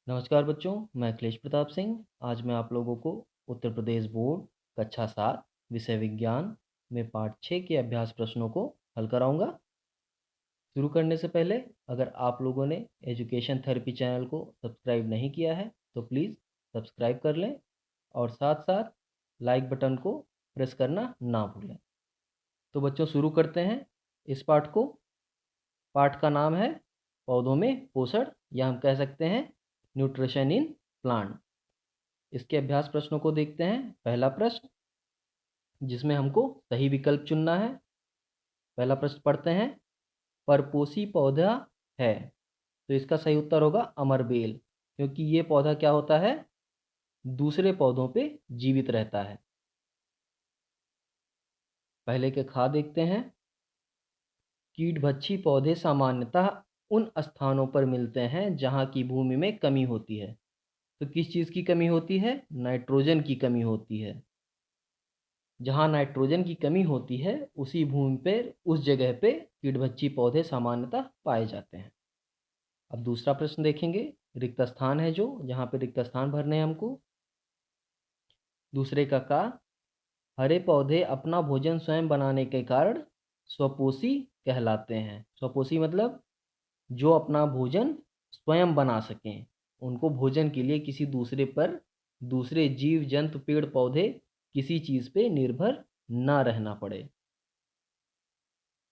नमस्कार बच्चों, मैं अखिलेश प्रताप सिंह। आज मैं आप लोगों को उत्तर प्रदेश बोर्ड कक्षा 7 विषय विज्ञान में पाठ 6 के अभ्यास प्रश्नों को हल कराऊंगा। शुरू करने से पहले अगर आप लोगों ने एजुकेशन थेरेपी चैनल को सब्सक्राइब नहीं किया है तो प्लीज़ सब्सक्राइब कर लें और साथ साथ लाइक बटन को प्रेस करना ना भूलें। तो बच्चों शुरू करते हैं इस पाठ को। पाठ का नाम है पौधों में पोषण, या हम कह सकते हैं न्यूट्रिशन इन प्लांट। इसके अभ्यास प्रश्नों को देखते हैं। पहला प्रश्न, जिसमें हमको सही विकल्प चुनना है। पहला प्रश्न पढ़ते हैं। परपोषी पौधा है, तो इसका सही उत्तर होगा अमरबेल, क्योंकि ये पौधा क्या होता है, दूसरे पौधों पे जीवित रहता है। पहले के खा देखते हैं। कीटभक्षी पौधे सामान्यतः उन स्थानों पर मिलते हैं जहाँ की भूमि में कमी होती है। तो किस चीज़ की कमी होती है? नाइट्रोजन की कमी होती है। जहाँ नाइट्रोजन की कमी होती है उसी भूमि पर, उस जगह पे कीटभक्षी पौधे सामान्यतः पाए जाते हैं। अब दूसरा प्रश्न देखेंगे। रिक्त स्थान है जो, जहाँ पे रिक्त स्थान भरने हैं हमको। दूसरे का हरे पौधे अपना भोजन स्वयं बनाने के कारण स्वपोषी कहलाते हैं। स्वपोषी मतलब जो अपना भोजन स्वयं बना सकें, उनको भोजन के लिए किसी दूसरे पर, दूसरे जीव जंतु पेड़ पौधे किसी चीज़ पे निर्भर ना रहना पड़े।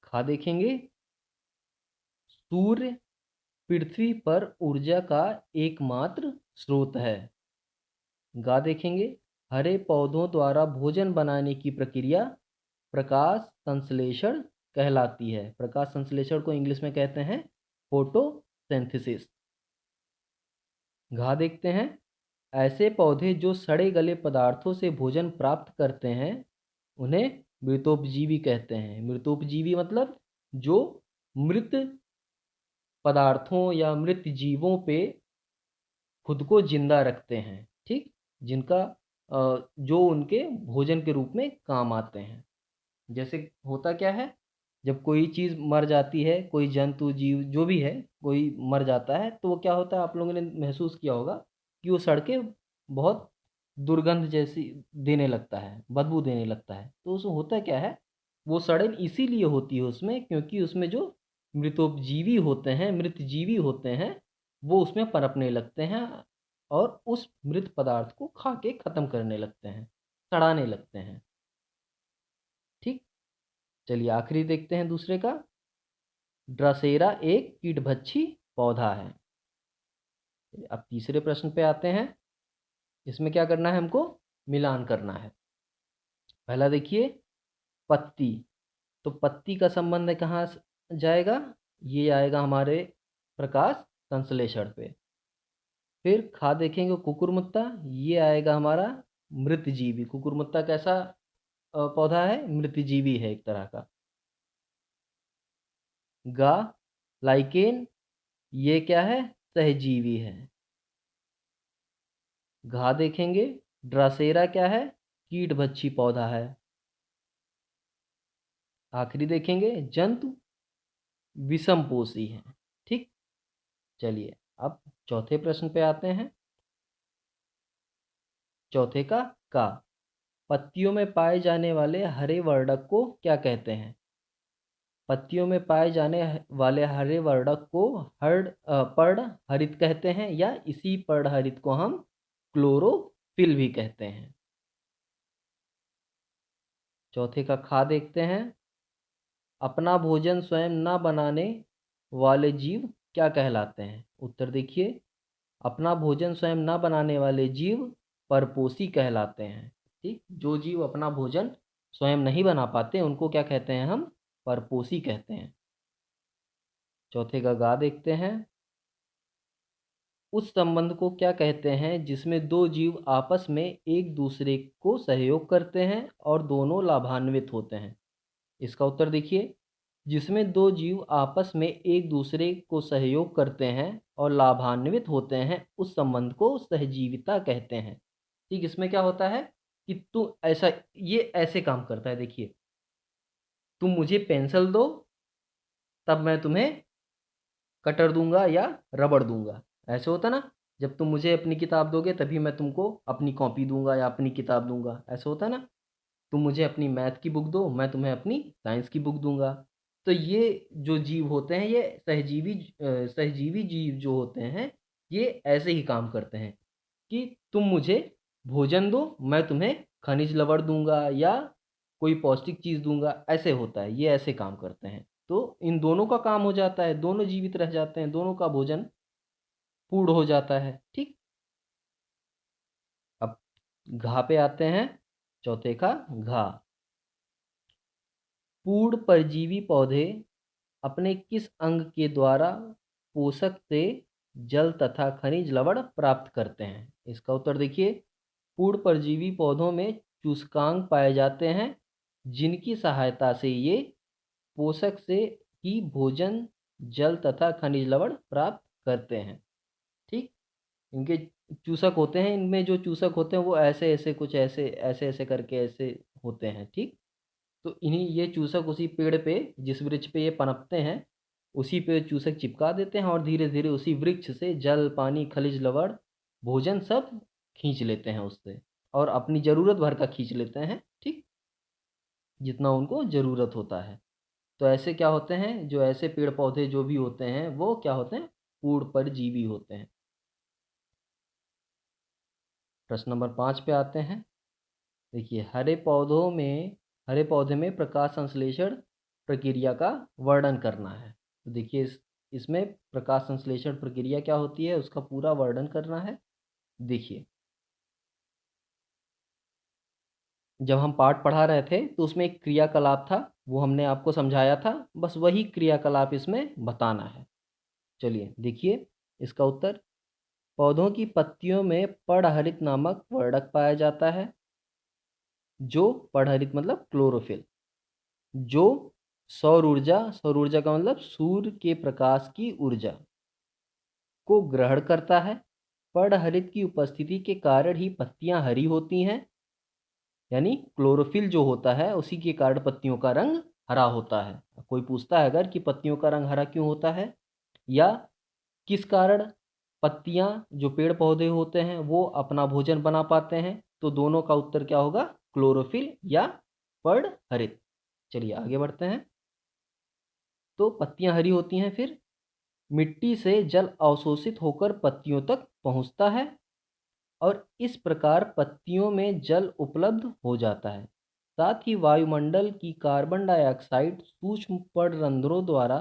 खा देखेंगे। सूर्य पृथ्वी पर ऊर्जा का एकमात्र स्रोत है। गा देखेंगे। हरे पौधों द्वारा भोजन बनाने की प्रक्रिया प्रकाश संश्लेषण कहलाती है। प्रकाश संश्लेषण को इंग्लिश में कहते हैं फोटोसिंथेसिस। घा देखते हैं। ऐसे पौधे जो सड़े गले पदार्थों से भोजन प्राप्त करते हैं उन्हें मृतोपजीवी कहते हैं। मृतोपजीवी मतलब जो मृत पदार्थों या मृत जीवों पे खुद को जिंदा रखते हैं, ठीक, जिनका जो उनके भोजन के रूप में काम आते हैं। जैसे होता क्या है, जब कोई चीज़ मर जाती है, कोई जंतु जीव जो भी है, कोई मर जाता है, तो वो क्या होता है, आप लोगों ने महसूस किया होगा कि वो सड़ के बहुत दुर्गंध जैसी देने लगता है, बदबू देने लगता है। तो उसमें होता क्या है, वो सड़न इसीलिए होती है उसमें क्योंकि उसमें जो मृतोपजीवी होते हैं, मृतजीवी होते हैं, वो उसमें पनपने लगते हैं और उस मृत पदार्थ को खा के ख़त्म करने लगते हैं, सड़ाने लगते हैं। ठीक, चलिए आखिरी देखते हैं दूसरे का। ड्रासेरा एक कीटभक्षी पौधा है। अब तीसरे प्रश्न पे आते हैं। इसमें क्या करना है हमको? मिलान करना है। पहला देखिए, पत्ती। तो पत्ती का संबंध कहाँ जाएगा? ये आएगा हमारे प्रकाश संश्लेषण पे। फिर खा देखेंगे कुकुरमुत्ता, ये आएगा हमारा मृतजीवी। कुकुरमुत्ता कैसा पौधा है? मृतजीवी है एक तरह का। गा लाइकेन, ये क्या है? सहजीवी है। घा देखेंगे, ड्रासेरा क्या है? कीटभक्षी पौधा है। आखिरी देखेंगे, जंतु विषमपोषी है। ठीक, चलिए अब चौथे प्रश्न पे आते हैं। चौथे का पत्तियों में पाए जाने वाले हरे वर्णक को क्या कहते हैं? पत्तियों में पाए जाने वाले हरे वर्णक को पर्णहरित कहते हैं, या इसी पर्णहरित को हम क्लोरोफिल भी कहते हैं। चौथे का खा देखते हैं। अपना भोजन स्वयं न बनाने वाले जीव क्या कहलाते हैं? उत्तर देखिए। अपना भोजन स्वयं न बनाने वाले जीव परपोषी कहलाते हैं। ठीक, जो जीव अपना भोजन स्वयं नहीं बना पाते उनको क्या कहते हैं हम? परपोषी कहते हैं। चौथे का गा देखते हैं। उस संबंध को क्या कहते हैं जिसमें दो जीव आपस में एक दूसरे को सहयोग करते हैं और दोनों लाभान्वित होते हैं? इसका उत्तर देखिए। जिसमें दो जीव आपस में एक दूसरे को सहयोग करते हैं और लाभान्वित होते हैं, उस संबंध को सहजीविता कहते हैं। ठीक, इसमें क्या होता है कि तू ऐसा, ये ऐसे काम करता है। देखिए, तुम मुझे पेंसिल दो, तब मैं तुम्हें कटर दूंगा या रबड़ दूंगा, ऐसे होता ना। जब तुम मुझे अपनी किताब दोगे तभी मैं तुमको अपनी कॉपी दूंगा या अपनी किताब दूंगा, ऐसा होता है ना। तुम मुझे अपनी मैथ की बुक दो, मैं तुम्हें अपनी साइंस की बुक दूंगा। तो ये जो जीव होते हैं, ये सहजीवी जीव जो होते हैं, ये ऐसे ही काम करते हैं कि तुम मुझे भोजन दो, मैं तुम्हें खनिज लवण दूंगा या कोई पौष्टिक चीज़ दूंगा, ऐसे होता है, ये ऐसे काम करते हैं। तो इन दोनों का काम हो जाता है, दोनों जीवित रह जाते हैं, दोनों का भोजन पूर्ण हो जाता है। ठीक। अब घा पे आते हैं, चौथे का घा। पूर्ण परजीवी पौधे अपने किस अंग के द्वारा पोषक से जल तथा खनिज लवण प्राप्त करते हैं? इसका उत्तर देखिए, पूर्ण परजीवी पौधों में चूसकांग पाए जाते हैं, जिनकी सहायता से ये पोषक से ही भोजन, जल तथा खनिज लवण प्राप्त करते हैं। ठीक। इनके चूसक होते हैं, इनमें जो चूसक होते हैं वो ऐसे ऐसे कुछ ऐसे ऐसे ऐसे करके ऐसे होते हैं। ठीक। तो इन्हीं ये चूसक उसी पेड़ पे, जिस वृक्ष पे ये पनपते हैं, उसी पे चूसक चिपका देते हैं और धीरे धीरे उसी वृक्ष से जल, पानी, खनिज लवण, भोजन सब खींच लेते हैं उससे, और अपनी ज़रूरत भर का खींच लेते हैं। ठीक। जितना उनको ज़रूरत होता है। तो ऐसे क्या होते हैं, जो ऐसे पेड़ पौधे जो भी होते हैं वो क्या होते हैं, पूर्ण परजीवी होते हैं। प्रश्न नंबर 5 पे आते हैं। देखिए, हरे पौधे में प्रकाश संश्लेषण प्रक्रिया का वर्णन करना है। तो देखिए, इसमें प्रकाश संश्लेषण प्रक्रिया क्या होती है उसका पूरा वर्णन करना है। देखिए, जब हम पाठ पढ़ा रहे थे तो उसमें एक क्रियाकलाप था, वो हमने आपको समझाया था, बस वही क्रियाकलाप इसमें बताना है। चलिए देखिए, इसका उत्तर, पौधों की पत्तियों में पर्णहरित नामक वर्णक पाया जाता है। जो पर्णहरित मतलब क्लोरोफिल, जो सौर ऊर्जा का मतलब सूर्य के प्रकाश की ऊर्जा को ग्रहण करता है। पर्णहरित की उपस्थिति के कारण ही पत्तियां हरी होती हैं, यानी क्लोरोफिल जो होता है उसी के कारण पत्तियों का रंग हरा होता है। कोई पूछता है अगर कि पत्तियों का रंग हरा क्यों होता है, या किस कारण पत्तियां, जो पेड़ पौधे होते हैं, वो अपना भोजन बना पाते हैं, तो दोनों का उत्तर क्या होगा, क्लोरोफिल या पर्णहरित। चलिए आगे बढ़ते हैं। तो पत्तियां हरी होती हैं, फिर मिट्टी से जल अवशोषित होकर पत्तियों तक पहुंचता है, और इस प्रकार पत्तियों में जल उपलब्ध हो जाता है। साथ ही वायुमंडल की कार्बन डाइऑक्साइड सूक्ष्म पर्णरंध्रों द्वारा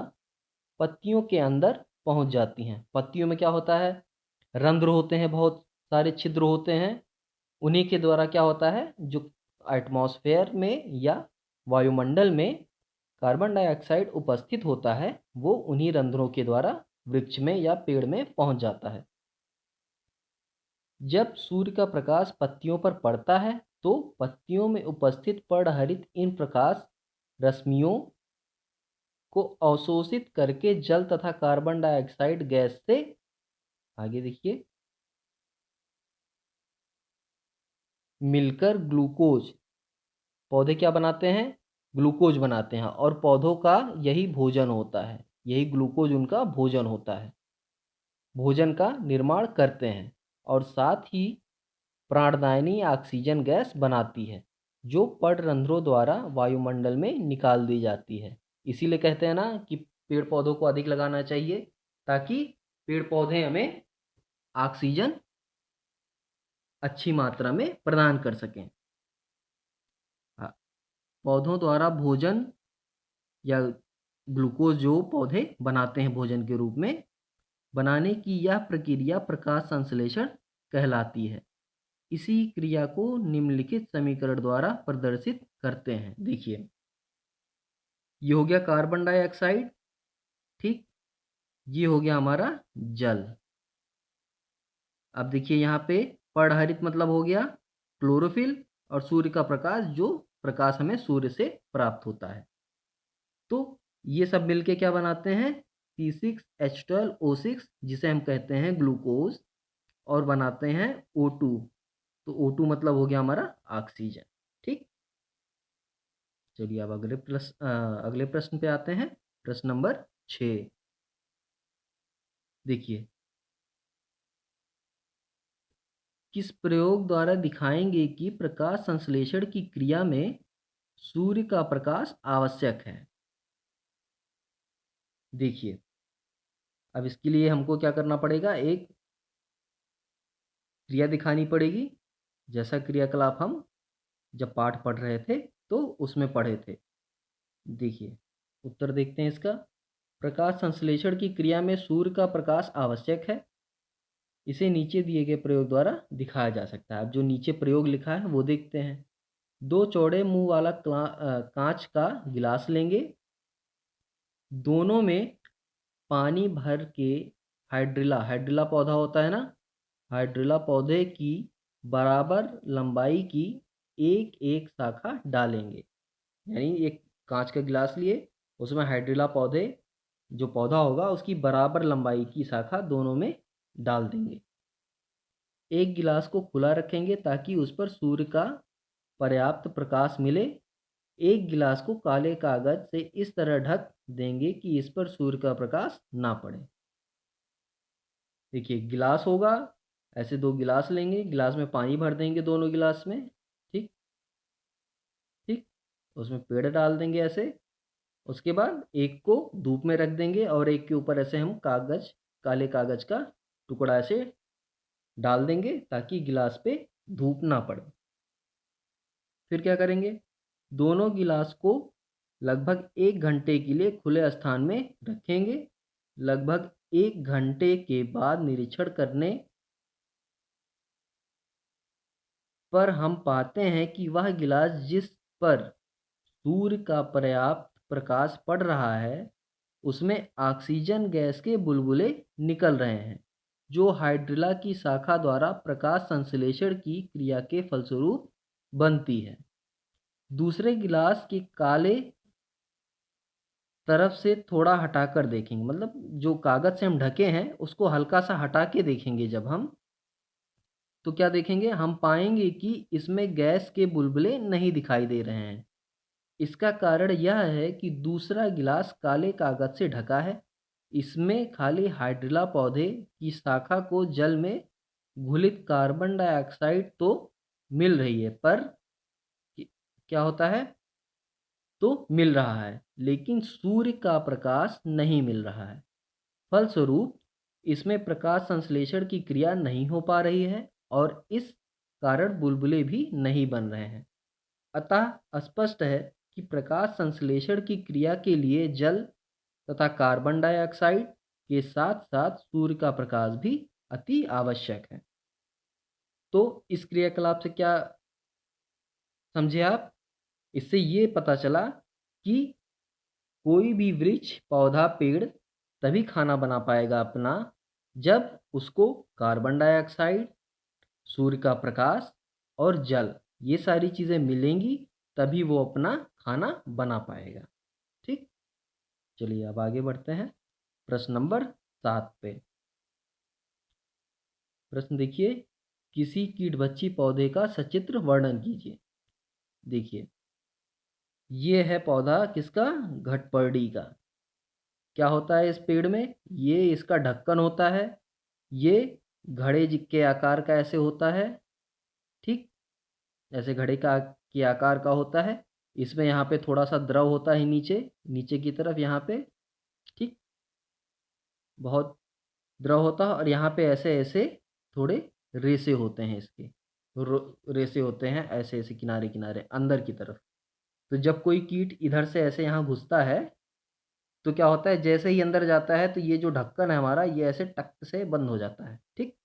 पत्तियों के अंदर पहुंच जाती हैं। पत्तियों में क्या होता है, रंध्र होते हैं, बहुत सारे छिद्र होते हैं, उन्हीं के द्वारा क्या होता है, जो एटमॉस्फेयर में या वायुमंडल में कार्बन डाइऑक्साइड उपस्थित होता है, वो उन्हीं रंध्रों के द्वारा वृक्ष में या पेड़ में पहुंच जाता है। जब सूर्य का प्रकाश पत्तियों पर पड़ता है तो पत्तियों में उपस्थित पर्णहरित इन प्रकाश रश्मियों को अवशोषित करके जल तथा कार्बन डाइऑक्साइड गैस से, आगे देखिए, मिलकर ग्लूकोज, पौधे क्या बनाते हैं, ग्लूकोज बनाते हैं, और पौधों का यही भोजन होता है, यही ग्लूकोज उनका भोजन होता है, भोजन का निर्माण करते हैं, और साथ ही प्राणदायिनी ऑक्सीजन गैस बनाती है, जो पर्णरंध्रों द्वारा वायुमंडल में निकाल दी जाती है। इसीलिए कहते हैं ना कि पेड़ पौधों को अधिक लगाना चाहिए, ताकि पेड़ पौधे हमें ऑक्सीजन अच्छी मात्रा में प्रदान कर सकें। हाँ, पौधों द्वारा भोजन या ग्लूकोज जो पौधे बनाते हैं भोजन के रूप में, बनाने की यह प्रक्रिया प्रकाश संश्लेषण कहलाती है। इसी क्रिया को निम्नलिखित समीकरण द्वारा प्रदर्शित करते हैं। देखिए, ये हो गया कार्बन डाइऑक्साइड, ठीक, ये हो गया हमारा जल। अब देखिए यहाँ पे पर्णहरित मतलब हो गया क्लोरोफिल, और सूर्य का प्रकाश, जो प्रकाश हमें सूर्य से प्राप्त होता है। तो ये सब मिलके क्या बनाते हैं, C6H12O6, जिसे हम कहते हैं ग्लूकोज, और बनाते हैं O2। तो O2 मतलब हो गया हमारा ऑक्सीजन। ठीक। चलिए अब अगले प्रश्न पे आते हैं। प्रश्न नंबर 6। देखिए, किस प्रयोग द्वारा दिखाएंगे कि प्रकाश संश्लेषण की क्रिया में सूर्य का प्रकाश आवश्यक है? देखिए, अब इसके लिए हमको क्या करना पड़ेगा, एक क्रिया दिखानी पड़ेगी, जैसा क्रियाकलाप हम जब पाठ पढ़ रहे थे तो उसमें पढ़े थे। देखिए, उत्तर देखते हैं इसका। प्रकाश संश्लेषण की क्रिया में सूर्य का प्रकाश आवश्यक है। इसे नीचे दिए गए प्रयोग द्वारा दिखाया जा सकता है। अब जो नीचे प्रयोग लिखा है वो देखते हैं। दो चौड़े मुंह वाला कांच का गिलास लेंगे, दोनों में पानी भर के हाइड्रिला हाइड्रिला पौधा होता है ना, हाइड्रिला पौधे की बराबर लंबाई की एक एक शाखा डालेंगे। यानी एक कांच का गिलास लिए, उसमें हाइड्रिला पौधे, जो पौधा होगा उसकी बराबर लंबाई की शाखा दोनों में डाल देंगे। एक गिलास को खुला रखेंगे ताकि उस पर सूर्य का पर्याप्त प्रकाश मिले। एक गिलास को काले कागज से इस तरह ढक देंगे कि इस पर सूर्य का प्रकाश ना पड़े। देखिए, गिलास होगा, ऐसे दो गिलास लेंगे, गिलास में पानी भर देंगे दोनों गिलास में। ठीक ठीक, उसमें पेड़ डाल देंगे ऐसे। उसके बाद एक को धूप में रख देंगे और एक के ऊपर ऐसे हम कागज, काले कागज का टुकड़ा ऐसे डाल देंगे ताकि गिलास पे धूप ना पड़े। फिर क्या करेंगे, दोनों गिलास को लगभग 1 घंटे के लिए खुले स्थान में रखेंगे। लगभग 1 घंटे के बाद निरीक्षण करने पर हम पाते हैं कि वह गिलास जिस पर सूर्य का पर्याप्त प्रकाश पड़ रहा है उसमें ऑक्सीजन गैस के बुलबुले निकल रहे हैं, जो हाइड्रिला की शाखा द्वारा प्रकाश संश्लेषण की क्रिया के फलस्वरूप बनती है। दूसरे गिलास के काले तरफ से थोड़ा हटाकर देखेंगे, मतलब जो कागज से हम ढके हैं उसको हल्का सा हटा के देखेंगे जब हम, तो क्या देखेंगे, हम पाएंगे कि इसमें गैस के बुलबुले नहीं दिखाई दे रहे हैं। इसका कारण यह है कि दूसरा गिलास काले कागज से ढका है। इसमें खाली हाइड्रिला पौधे की शाखा को जल में घुलित कार्बन डाइऑक्साइड तो मिल रही है, पर क्या होता है, तो मिल रहा है, लेकिन सूर्य का प्रकाश नहीं मिल रहा है। फलस्वरूप इसमें प्रकाश संश्लेषण की क्रिया नहीं हो पा रही है और इस कारण बुलबुले भी नहीं बन रहे हैं। अतः स्पष्ट है कि प्रकाश संश्लेषण की क्रिया के लिए जल तथा कार्बन डाइऑक्साइड के साथ साथ सूर्य का प्रकाश भी अति आवश्यक है। तो इस क्रियाकलाप से क्या समझे आप? इससे ये पता चला कि कोई भी वृक्ष, पौधा, पेड़ तभी खाना बना पाएगा अपना जब उसको कार्बन डाइऑक्साइड, सूर्य का प्रकाश और जल, ये सारी चीज़ें मिलेंगी, तभी वो अपना खाना बना पाएगा। ठीक, चलिए अब आगे बढ़ते हैं प्रश्न नंबर 7 पे। प्रश्न देखिए, किसी कीटभक्षी पौधे का सचित्र वर्णन कीजिए। देखिए, ये है पौधा किसका, घटपर्डी का। क्या होता है इस पेड़ में, ये इसका ढक्कन होता है, ये घड़े के आकार का ऐसे होता है। ठीक, ऐसे घड़े का के आकार का होता है। इसमें यहाँ पे थोड़ा सा द्रव होता है नीचे, नीचे की तरफ यहाँ पे। ठीक, बहुत द्रव होता है और यहाँ पे ऐसे ऐसे थोड़े रेसे होते हैं इसके, रेसे होते हैं ऐसे ऐसे किनारे किनारे अंदर की तरफ। तो जब कोई कीट इधर से ऐसे यहाँ घुसता है तो क्या होता है, जैसे ही अंदर जाता है तो ये जो ढक्कन है हमारा ये ऐसे टक से बंद हो जाता है। ठीक,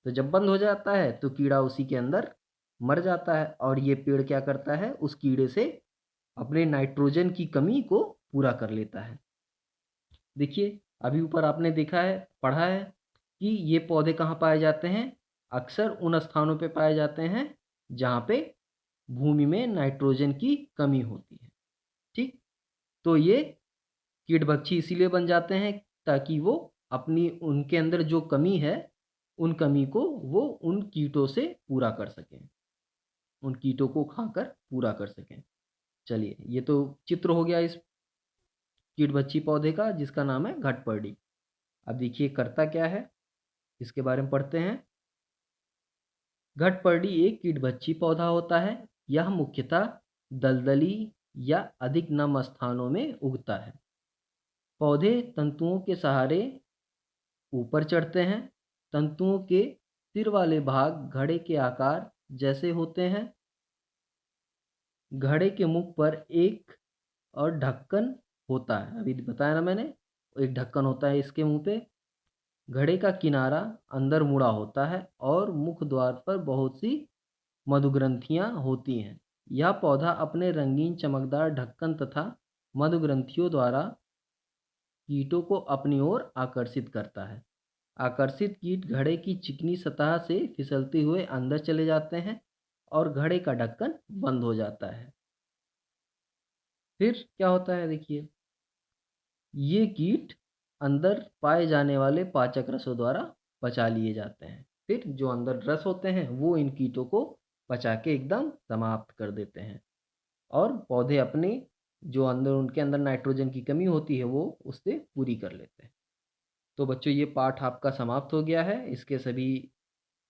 तो जब बंद हो जाता है तो कीड़ा उसी के अंदर मर जाता है और ये पेड़ क्या करता है, उस कीड़े से अपने नाइट्रोजन की कमी को पूरा कर लेता है। देखिए, अभी ऊपर आपने देखा है, पढ़ा है कि ये पौधे कहाँ पाए जाते हैं, अक्सर उन स्थानों पे पाए जाते हैं जहाँ पे भूमि में नाइट्रोजन की कमी होती है। ठीक, तो ये कीटभक्षी इसीलिए बन जाते हैं ताकि वो अपनी, उनके अंदर जो कमी है उन कमी को वो उन कीटों से पूरा कर सकें, उन कीटों को खाकर पूरा कर सकें। चलिए, ये तो चित्र हो गया इस कीटभक्षी पौधे का जिसका नाम है घटपर्डी। अब देखिए करता क्या है, इसके बारे में पढ़ते हैं। घटपर्डी एक कीटभक्षी पौधा होता है। यह मुख्यतः दलदली या अधिक नम स्थानों में उगता है। पौधे तंतुओं के सहारे ऊपर चढ़ते हैं। तंतुओं के सिर वाले भाग घड़े के आकार जैसे होते हैं। घड़े के मुख पर एक और ढक्कन होता है, अभी बताया ना मैंने, एक ढक्कन होता है इसके मुंह पे। घड़े का किनारा अंदर मुड़ा होता है और मुख द्वार पर बहुत सी मधुग्रंथियां होती हैं। यह पौधा अपने रंगीन चमकदार ढक्कन तथा मधुग्रंथियों द्वारा कीटों को अपनी ओर आकर्षित करता है। आकर्षित कीट घड़े की चिकनी सतह से फिसलते हुए अंदर चले जाते हैं और घड़े का ढक्कन बंद हो जाता है। फिर क्या होता है देखिए, ये कीट अंदर पाए जाने वाले पाचक रसों द्वारा पचा लिए जाते हैं। फिर जो अंदर रस होते हैं वो इन कीटों को पचा के एकदम समाप्त कर देते हैं और पौधे अपने जो अंदर उनके अंदर नाइट्रोजन की कमी होती है वो उससे पूरी कर लेते हैं। तो बच्चों ये पाठ आपका समाप्त हो गया है। इसके सभी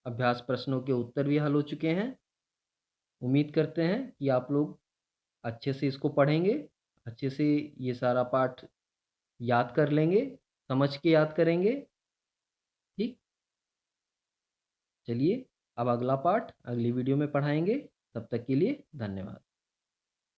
अभ्यास प्रश्नों के उत्तर भी हल हो चुके हैं। उम्मीद करते हैं कि आप लोग अच्छे से इसको पढ़ेंगे, अच्छे से ये सारा पाठ याद कर लेंगे, समझ के याद करेंगे। ठीक, चलिए अब अगला पाठ अगली वीडियो में पढ़ाएंगे। तब तक के लिए धन्यवाद।